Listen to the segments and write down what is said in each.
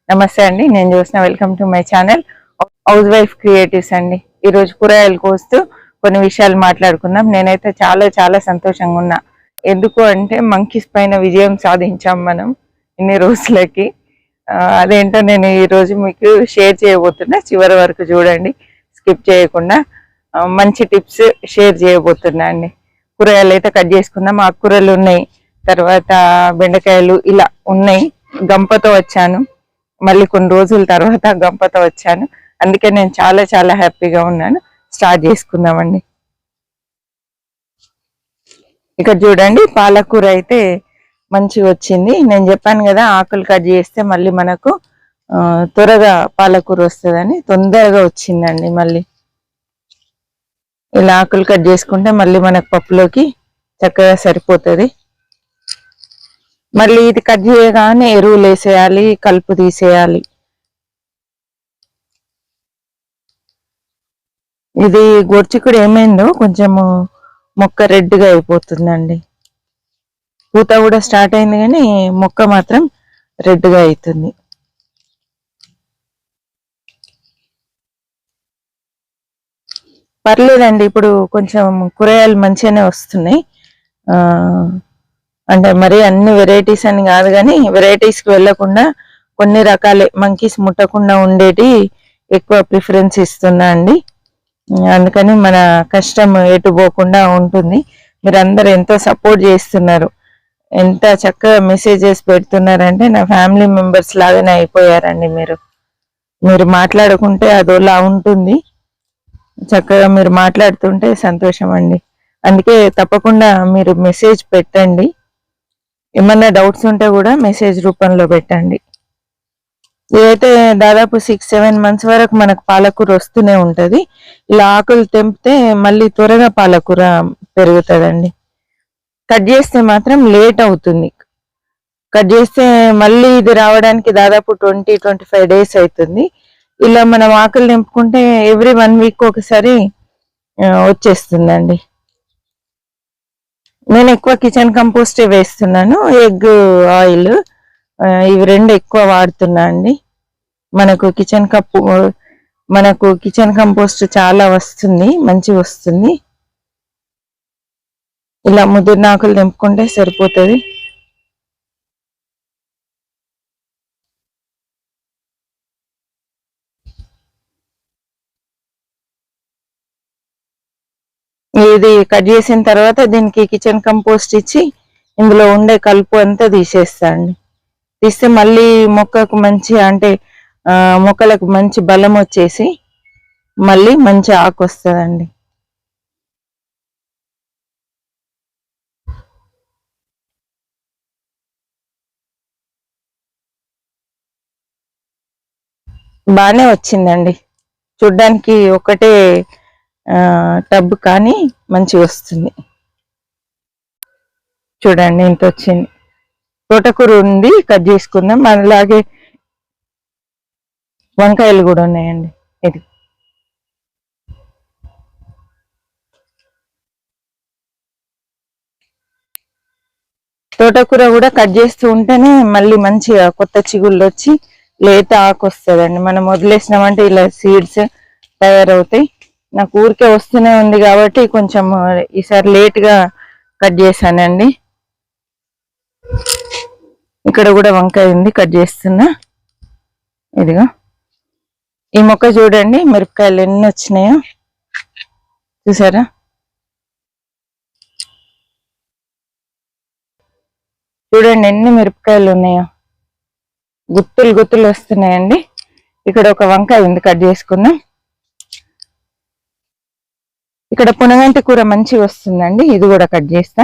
నమస్తే అండి, నేను చూసిన welcome to my channel house wife creatives అండి. ఈరోజు కూరగాయలు కోస్తూ కొన్ని విషయాలు మాట్లాడుకుందాం. నేనైతే చాలా చాలా సంతోషంగా ఉన్నా. ఎందుకు అంటే మంకీస్ పైన విజయం సాధించాం మనం ఇన్ని రోజులకి. అదేంటో నేను ఈరోజు మీకు షేర్ చేయబోతున్నా. చివరి వరకు చూడండి, స్కిప్ చేయకుండా. మంచి టిప్స్ షేర్ చేయబోతున్నా అండి. కూరగాయలు అయితే కట్ చేసుకుందాం. ఆకుకూరలు ఉన్నాయి, తర్వాత బెండకాయలు ఇలా ఉన్నాయి. గంపతో వచ్చాను, మళ్ళీ కొన్ని రోజుల తర్వాత గంపతో వచ్చాను. అందుకే నేను చాలా చాలా హ్యాపీగా ఉన్నాను. స్టార్ట్ చేసుకుందామండి. ఇక్కడ చూడండి, పాలకూర అయితే మంచిగా వచ్చింది. నేను చెప్పాను కదా, ఆకులు కట్ చేస్తే మళ్ళీ మనకు త్వరగా పాలకూర వస్తుందని. తొందరగా వచ్చిందండి. మళ్ళీ ఇలా ఆకులు కట్ చేసుకుంటే మళ్ళీ మనకు పప్పులోకి చక్కగా సరిపోతుంది. మళ్ళీ ఇది కట్ చేయగానే ఎరువులు వేసేయాలి, కలుపు తీసేయాలి. ఇది గోర్చిక్కుడు ఏమైందో కొంచెము మొక్క రెడ్గా అయిపోతుందండి. పూత కూడా స్టార్ట్ అయింది కానీ మొక్క మాత్రం రెడ్గా అవుతుంది. పర్లేదండి, ఇప్పుడు కొంచెం కూరగాయలు మంచిగానే వస్తున్నాయి. అంటే మరి అన్ని వెరైటీస్ అని కాదు కానీ వెరైటీస్కి వెళ్ళకుండా కొన్ని రకాలే మంకీస్ ముట్టకుండా ఉండేటి ఎక్కువ ప్రిఫరెన్స్ ఇస్తున్నా అండి. అందుకని మన కష్టం ఎటు పోకుండా ఉంటుంది. మీరందరూ ఎంతో సపోర్ట్ చేస్తున్నారు, ఎంత చక్కగా మెసేజెస్ పెడుతున్నారంటే నా ఫ్యామిలీ మెంబర్స్ లాగానే అయిపోయారండి. మీరు మాట్లాడుకుంటే అదోలా ఉంటుంది. చక్కగా మీరు మాట్లాడుతుంటే సంతోషం అండి. అందుకే తప్పకుండా మీరు మెసేజ్ పెట్టండి. ఏమన్నా డౌట్స్ ఉంటే కూడా మెసేజ్ రూపంలో పెట్టండి. ఇదైతే దాదాపు 6-7 months వరకు మనకు పాలకూర వస్తూనే ఉంటుంది. ఇలా ఆకులు తెంపితే మళ్ళీ త్వరగా పాలకూర పెరుగుతుందండి. కట్ చేస్తే మాత్రం లేట్ అవుతుంది. కట్ చేస్తే మళ్ళీ ఇది రావడానికి దాదాపు 20-25 days అవుతుంది. ఇలా మనం ఆకులు తెంపుకుంటే ఎవ్రీ 1 week ఒకసారి వచ్చేస్తుందండి. నేను ఎక్కువ కిచెన్ కంపోస్టే వేస్తున్నాను, ఎగ్ ఆయిల్, ఇవి రెండు ఎక్కువ వాడుతున్నా అండి. మనకు కిచెన్ కంపోస్ట్ చాలా వస్తుంది, మంచిగా వస్తుంది. ఇలా ముదిరిన ఆకులు తెంపుకుంటే సరిపోతుంది. ఇది కట్ చేసిన తర్వాత దీనికి కిచెన్ కంపోస్ట్ ఇచ్చి ఇందులో ఉండే కలుపు అంతా తీసేస్తా అండి. తీస్తే మళ్ళీ మొక్కకు మంచి అంటే మొక్కలకు మంచి బలం వచ్చేసి మళ్ళీ మంచి ఆకు వస్తుందండి. బాగానే వచ్చిందండి. చూడ్డానికి ఒకటే టబ్ కానీ మంచిగా వస్తుంది. చూడండి ఇంత వచ్చింది. తోటకూర ఉంది, కట్ చేసుకుందాం. అలాగే వంకాయలు కూడా ఉన్నాయండి. ఇది తోటకూర కూడా కట్ చేస్తూ ఉంటేనే మళ్ళీ మంచిగా కొత్త చిగుళ్ళు వచ్చి లేత ఆకు వస్తుందండి. మనం వదిలేసినామంటే ఇలా సీడ్స్ తయారవుతాయి. నాకు ఊరికే వస్తూనే ఉంది కాబట్టి కొంచెం ఈసారి లేట్గా కట్ చేశానండి. ఇక్కడ కూడా వంకాయ ఉంది, కట్ చేస్తున్నా. ఇదిగో ఈ మొక్క చూడండి, మిరపకాయలు ఎన్ని వచ్చినాయో చూసారా. చూడండి ఎన్ని మిరపకాయలు ఉన్నాయో, గుత్తులు గుత్తులు వస్తున్నాయండి. ఇక్కడ ఒక వంకాయ ఉంది, కట్ చేసుకుందాం. ఇక్కడ పునగంటి కూర మంచిగా వస్తుందండి, ఇది కూడా కట్ చేస్తా.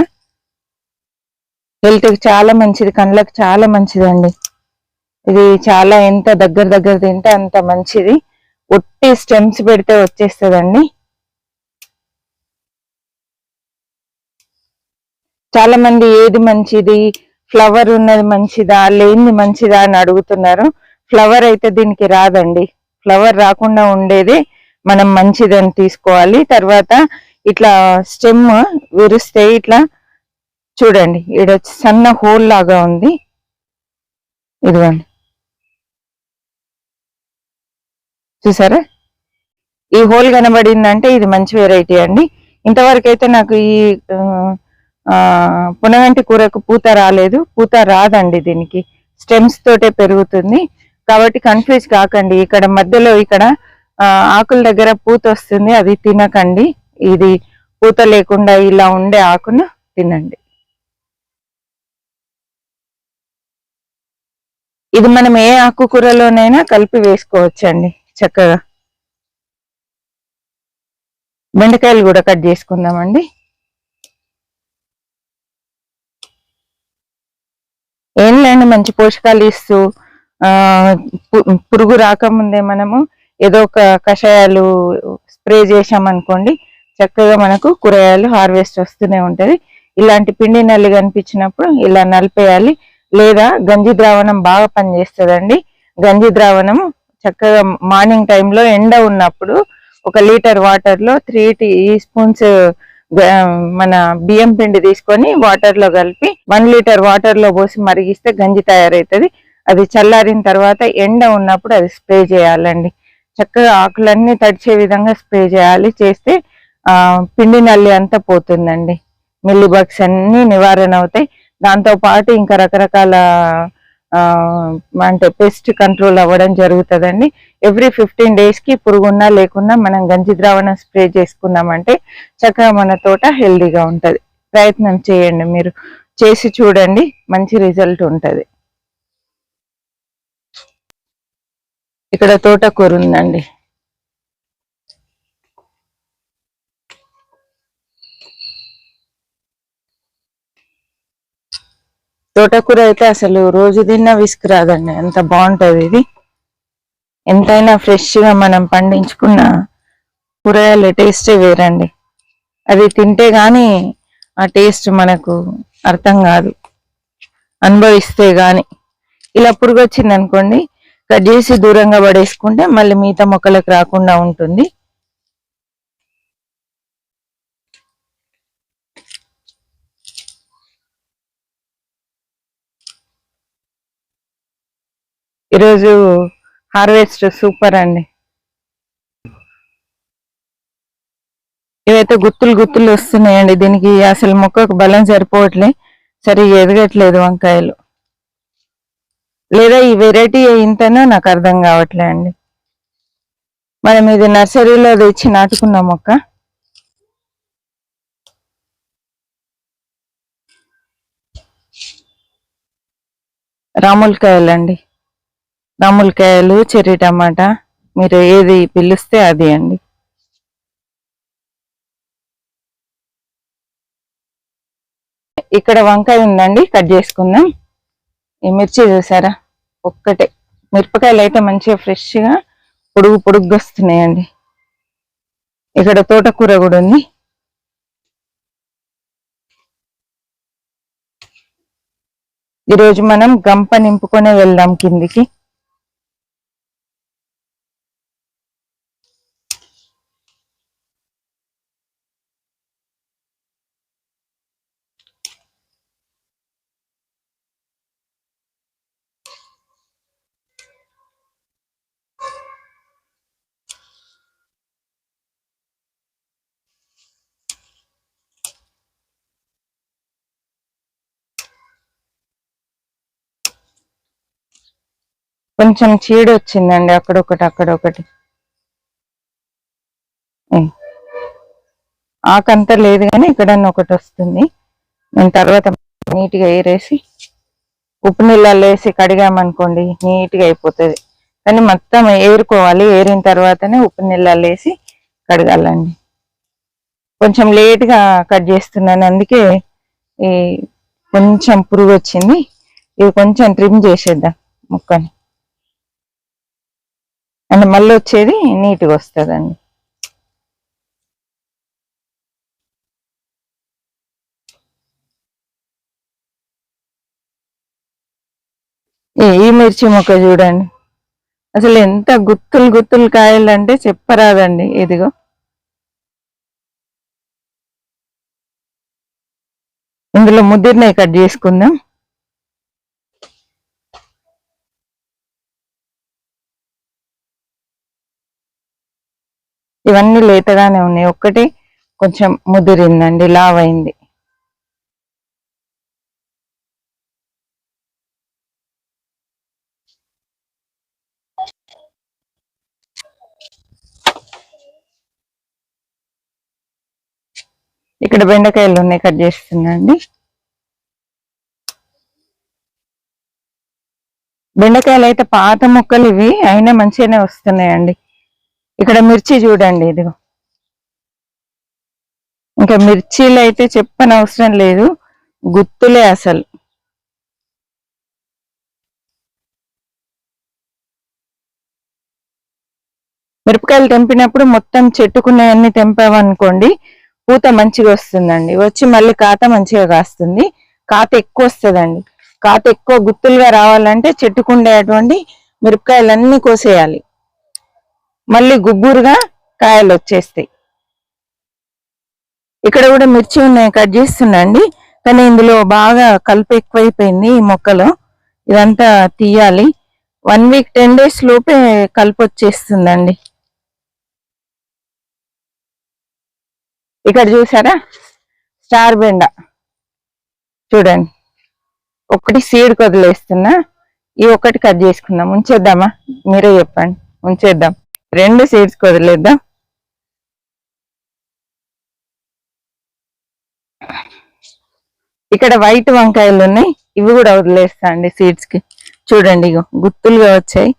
హెల్త్కి చాలా మంచిది, కళ్ళకి చాలా మంచిదండి. ఇది చాలా ఎంత దగ్గర తింటే అంత మంచిది. ఒట్టి స్టెమ్స్ పెడితే వచ్చేస్తుందండి. చాలా మంది ఏది మంచిది, ఫ్లవర్ ఉన్నది మంచిదా లేనిది మంచిదా అని అడుగుతున్నారు. ఫ్లవర్ అయితే దీనికి రాదండి. ఫ్లవర్ రాకుండా ఉండేది మనం మంచిదని తీసుకోవాలి. తర్వాత ఇట్లా స్టెమ్ విరిస్తే ఇట్లా చూడండి, ఇక్కడ సన్న హోల్ లాగా ఉంది. ఇదిగోండి, చూసారా, ఈ హోల్ కనబడిందంటే ఇది మంచి వెరైటీ అండి. ఇంతవరకు అయితే నాకు ఈ పునగంటి కూరకు పూత రాలేదు, పూత రాదండి. దీనికి స్టెమ్స్ తోటే పెరుగుతుంది. కాబట్టి కన్ఫ్యూజ్ కాకండి. ఇక్కడ మధ్యలో ఇక్కడ ఆకుల దగ్గర పూత వస్తుంది, అది తినకండి. ఇది పూత లేకుండా ఇలా ఉండే ఆకును తినండి. ఇది మనం ఏ ఆకుకూరలోనైనా కలిపి వేసుకోవచ్చండి చక్కగా. బెండకాయలు కూడా కట్ చేసుకుందామండి. ఏం లేండి, మంచి పోషకాలు ఇస్తూ పురుగు రాకముందే మనము ఏదో ఒక కషాయాలు స్ప్రే చేసామనుకోండి, చక్కగా మనకు కూరగాయలు హార్వెస్ట్ వస్తూనే ఉంటది. ఇలాంటి పిండి నల్లి కనిపించినప్పుడు ఇలా నలిపేయాలి. లేదా గంజి ద్రావణం బాగా పనిచేస్తుందండి. గంజి ద్రావణం చక్కగా మార్నింగ్ టైంలో ఎండ ఉన్నప్పుడు 1 లీటర్ వాటర్ లో 3 teaspoons మన బియ్యం పిండి తీసుకొని వాటర్ లో కలిపి 1 లీటర్ వాటర్ లో పోసి మరిగిస్తే గంజి తయారవుతుంది. అది చల్లారిన తర్వాత ఎండ ఉన్నప్పుడు అది స్ప్రే చేయాలండి. చక్కగా ఆకులన్నీ తడిచే విధంగా స్ప్రే చేయాలి. చేస్తే పిండి నల్లి అంతా పోతుందండి. మిల్లీ బగ్స్ అన్ని నివారణ అవుతాయి. దాంతో పాటు ఇంకా రకరకాల అంటే పెస్ట్ కంట్రోల్ అవ్వడం జరుగుతుందండి. ఎవ్రీ 15 days కి పురుగున్నా లేకున్నా మనం గంజి ద్రావణం స్ప్రే చేసుకున్నామంటే చక్కగా మన తోట హెల్దీగా ఉంటది. ప్రయత్నం చేయండి, మీరు చేసి చూడండి, మంచి రిజల్ట్ ఉంటది. ఇక్కడ తోటకూర ఉందండి. తోటకూర అయితే అసలు రోజు తిన్నా విసుకురాదండి, అంత బాగుంటది. ఇది ఎంతైనా ఫ్రెష్ గా మనం పండించుకున్న కూరగాయల టేస్టే వేరండి. అది తింటే గాని ఆ టేస్ట్ మనకు అర్థం కాదు, అనుభవిస్తే గాని. ఇలా పురుగు వచ్చింది అనుకోండి, కట్ చేసి దూరంగా పడేసుకుంటే మళ్ళీ మిగతా మొక్కలకు రాకుండా ఉంటుంది. ఈరోజు హార్వెస్ట్ సూపర్ అండి. ఇవైతే గుత్తులు గుత్తులు వస్తున్నాయండి. దీనికి అసలు మొక్కకు బలం సరిపోవట్లే, సరిగా ఎదగట్లేదు వంకాయలు. లేదా ఈ వెరైటీ ఇంతనో నాకు అర్థం కావట్లే అండి. మనం ఇది నర్సరీలో తెచ్చి నాటుకున్న మొక్క. రాములకాయలు, చెర్రీ టమాటా, మీరు ఏది పిలుస్తే అది అండి. ఇక్కడ వంకాయ ఉందండి, కట్ చేసుకుందాం. ఈ మిర్చి చూసారా, ఒక్కటే. మిరపకాయలు అయితే మంచిగా ఫ్రెష్గా పొడుగ్గా వస్తున్నాయండి. ఇక్కడ తోటకూర కూడా ఉంది. ఈరోజు మనం గంప నింపుకొనే వెళ్దాం కిందికి. కొంచెం చీడ వచ్చిందండి, అక్కడొకటి. ఆకంతా లేదు కానీ ఇక్కడన్నా ఒకటి వస్తుంది. నేను తర్వాత నీట్గా ఏరేసి ఉప్పు నీళ్ళల్లో వేసి కడిగామనుకోండి నీట్గా అయిపోతుంది. కానీ మొత్తం ఏరుకోవాలి, ఏరిన తర్వాతనే ఉప్పు నీళ్ళల్లో వేసి కడగాలండి. కొంచెం లేట్గా కట్ చేస్తున్నాను, అందుకే ఈ కొంచెం పురుగు వచ్చింది. ఇది కొంచెం ట్రిమ్ చేసేద్దాం ముక్కని, అంటే మళ్ళీ వచ్చేది నీట్గా వస్తుందండి. ఈ మిర్చి మొక్క చూడండి, అసలు ఎంత గుత్తులు కాయలు అంటే చెప్పరాదండి. ఇదిగో ఇందులో ముదిరినవి కట్ చేసుకుందాం. ఇవన్నీ లేతగానే ఉన్నాయి, ఒక్కటి కొంచెం ముదిరిందండి, లావ్ అయింది. ఇక్కడ బెండకాయలు ఉన్నాయి, కట్ చేస్తున్నా అండి. బెండకాయలు అయితే పాత ముక్కలు ఇవి, అయినా మంచిగానే వస్తున్నాయండి. ఇక్కడ మిర్చి చూడండి, ఇదిగో. ఇంకా మిర్చీలు అయితే చెప్పనవసరం లేదు, గుత్తులే అసలు. మిరపకాయలు తెంపినప్పుడు మొత్తం చెట్టుకున్నవన్నీ తెంపామనుకోండి, పూత మంచిగా వస్తుందండి. వచ్చి మళ్ళీ కాత మంచిగా కాస్తుంది, కాత ఎక్కువ వస్తుందండి. కాత ఎక్కువ గుత్తులుగా రావాలంటే చెట్టుకుండేటువంటి మిరపకాయలన్నీ కోసేయాలి, మళ్ళీ గుబ్బురుగా కాయలు వచ్చేస్తాయి. ఇక్కడ కూడా మిర్చి ఉన్నాయి, కట్ చేస్తున్నా అండి. కానీ ఇందులో బాగా కలుపు ఎక్కువైపోయింది ఈ మొక్కలో, ఇదంతా తీయాలి. 1 వీక్ 10 days లోపే కలుపు వచ్చేస్తుందండి. ఇక్కడ చూసారా స్టార్ బెండ చూడండి, ఒకటి సీడ్ వదిలేస్తున్నా, ఈ ఒకటి కట్ చేసుకుందాం. ఉంచేద్దామా, మీరే చెప్పండి. ఉంచేద్దాం, 2 సీడ్స్ వదిలేద్దాం. ఇక్కడ వైట్ వంకాయలు ఉన్నాయి, ఇవి కూడా వదిలేస్తా అండి సీడ్స్ కి. చూడండి, ఇగో గుత్తులుగా వచ్చాయి.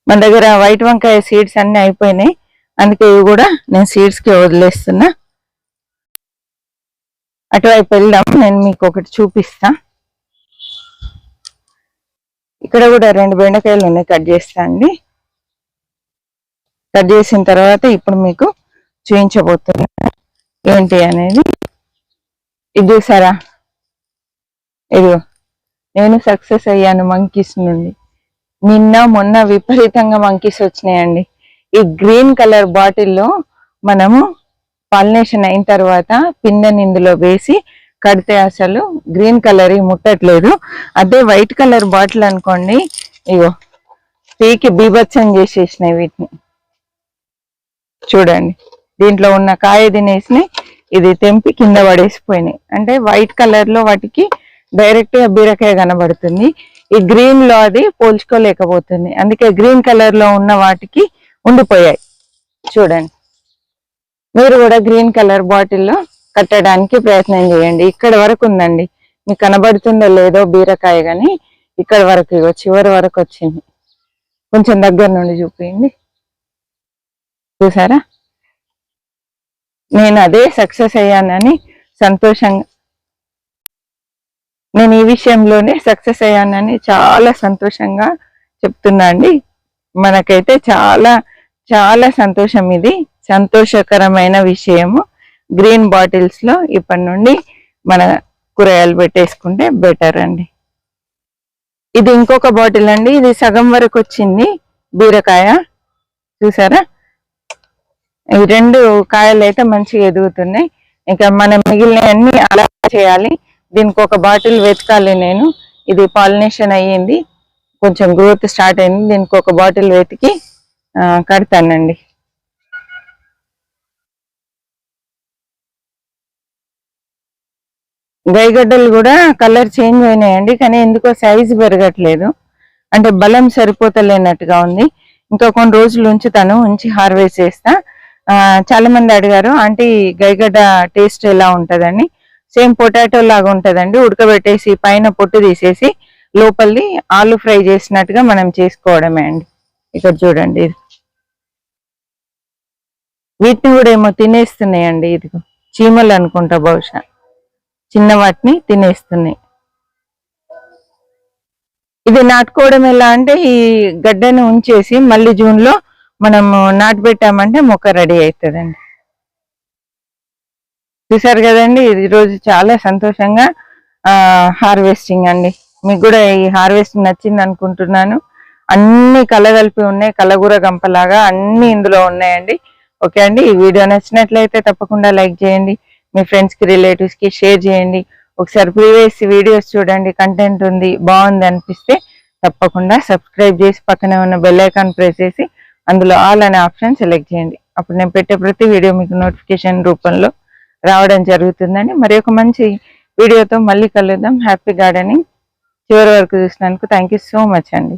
మన దగ్గర వైట్ వంకాయ సీడ్స్ అన్ని అయిపోయినాయి, అందుకే ఇవి కూడా నేను సీడ్స్ కి వదిలేస్తున్నా. అటువైపు వెళ్దాం, నేను మీకు ఒకటి చూపిస్తా. ఇక్కడ కూడా 2 బెండకాయలు ఉన్నాయి, కట్ చేస్తా అండి. కట్ చేసిన తర్వాత ఇప్పుడు మీకు చూపించబోతున్నా ఏంటి అనేది. ఇది చూసారా, ఇదిగో నేను సక్సెస్ అయ్యాను మంకీస్ నుండి. నిన్న మొన్న విపరీతంగా మంకీస్ వచ్చినాయండి. ఈ గ్రీన్ కలర్ బాటిల్లో మనము పాలినేషన్ అయిన తర్వాత పిందెని ఇందులో వేసి కడితే అసలు గ్రీన్ కలర్ ముట్టట్లేదు. అదే వైట్ కలర్ బాటిల్ అనుకోండి, ఇగో పీకి బీభత్సం చేసేసినాయి వీటిని. చూడండి, దీంట్లో ఉన్న కాయ తినేసినాయి, ఇది తెంపి కింద పడేసిపోయినాయి. అంటే వైట్ కలర్ లో వాటికి డైరెక్ట్ గా బీరకాయ కనబడుతుంది, ఈ గ్రీన్ లో అది పోల్చుకోలేకపోతుంది. అందుకే గ్రీన్ కలర్ లో ఉన్న వాటికి ఉండిపోయాయి. చూడండి, మీరు కూడా గ్రీన్ కలర్ బాటిల్లో కట్టడానికి ప్రయత్నం చేయండి. ఇక్కడ వరకు ఉందండి, మీకు కనబడుతుందో లేదో బీరకాయ, కానీ ఇక్కడ వరకు ఇగో చివరి వరకు వచ్చింది. కొంచెం దగ్గర నుండి చూపించండి. చూసారా, నేను అదే సక్సెస్ అయ్యానని సంతోషంగా, నేను ఈ విషయంలోనే సక్సెస్ అయ్యానని చాలా సంతోషంగా చెప్తున్నా అండి. మనకైతే చాలా చాలా సంతోషం, ఇది సంతోషకరమైన విషయము. గ్రీన్ బాటిల్స్ లో ఇప్పటి నుండి మన కూరగాయలు పెట్టేసుకుంటే బెటర్ అండి. ఇది ఇంకొక బాటిల్ అండి, ఇది సగం వరకు వచ్చింది బీరకాయ. చూసారా, ఈ 2 కాయలు అయితే మంచిగా ఎదుగుతున్నాయి. ఇంకా మనం మిగిలినవన్నీ అలా చేయాలి. దీనికి ఒక బాటిల్ వెతకాలి నేను. ఇది పాలినేషన్ అయ్యింది, కొంచెం గ్రోత్ స్టార్ట్ అయింది. దీనికి ఒక బాటిల్ వెతికి కడతానండి. గైగడ్డలు కూడా కలర్ చేంజ్ అయినాయండి, కానీ ఎందుకో సైజు పెరగట్లేదు, అంటే బలం సరిపోతలేనట్టుగా ఉంది. ఇంకా కొన్ని రోజులు ఉంచి హార్వెస్ట్ చేస్తా. చాలా మంది అడిగారు, ఆంటీ గైగడ్డ టేస్ట్ ఎలా ఉంటదని. సేమ్ పొటాటో లాగా ఉంటదండి, ఉడకబెట్టేసి పైన పొట్టు తీసేసి లోపలిది ఆలు ఫ్రై చేసినట్టుగా మనం చేసుకోవడమే అండి. ఇక్కడ చూడండి, వీటిని కూడా ఏమో తినేస్తున్నాయండి. ఇదిగో చీమలు అనుకుంటా, బహుశా చిన్న వాటిని తినేస్తున్నాయి. ఇది నాటుకోవడం ఎలా అంటే, ఈ గడ్డను ఉంచేసి మళ్ళీ జూన్ లో మనము నాటు పెట్టామంటే మొక్క రెడీ అవుతుందండి. చూసారు కదండి, ఈ రోజు చాలా సంతోషంగా హార్వెస్టింగ్ అండి. మీకు కూడా ఈ హార్వెస్టింగ్ నచ్చింది అనుకుంటున్నాను. అన్ని కలగలిపి ఉన్నాయి, కలగూర గంపలాగా అన్ని ఇందులో ఉన్నాయండి. ఓకే అండి, ఈ వీడియో నచ్చినట్లయితే తప్పకుండా లైక్ చేయండి, మీ ఫ్రెండ్స్ కి రిలేటివ్స్ కి షేర్ చేయండి. ఒకసారి ప్రీవియస్ వీడియోస్ చూడండి, కంటెంట్ ఉంది, బాగుంది అనిపిస్తే తప్పకుండా సబ్స్క్రైబ్ చేసి పక్కనే ఉన్న బెల్ ఐకాన్ ప్రెస్ చేసి అందులో ఆల్ అనే ఆప్షన్ సెలెక్ట్ చేయండి. అప్పుడు నేను పెట్టే ప్రతి వీడియో మీకు నోటిఫికేషన్ రూపంలో రావడం జరుగుతుందండి. మరి ఒక మంచి వీడియోతో మళ్ళీ కలుద్దాం. హ్యాపీ గార్డెనింగ్ చివరి వరకు చూసినందుకు థ్యాంక్ యూ సో మచ్ అండి.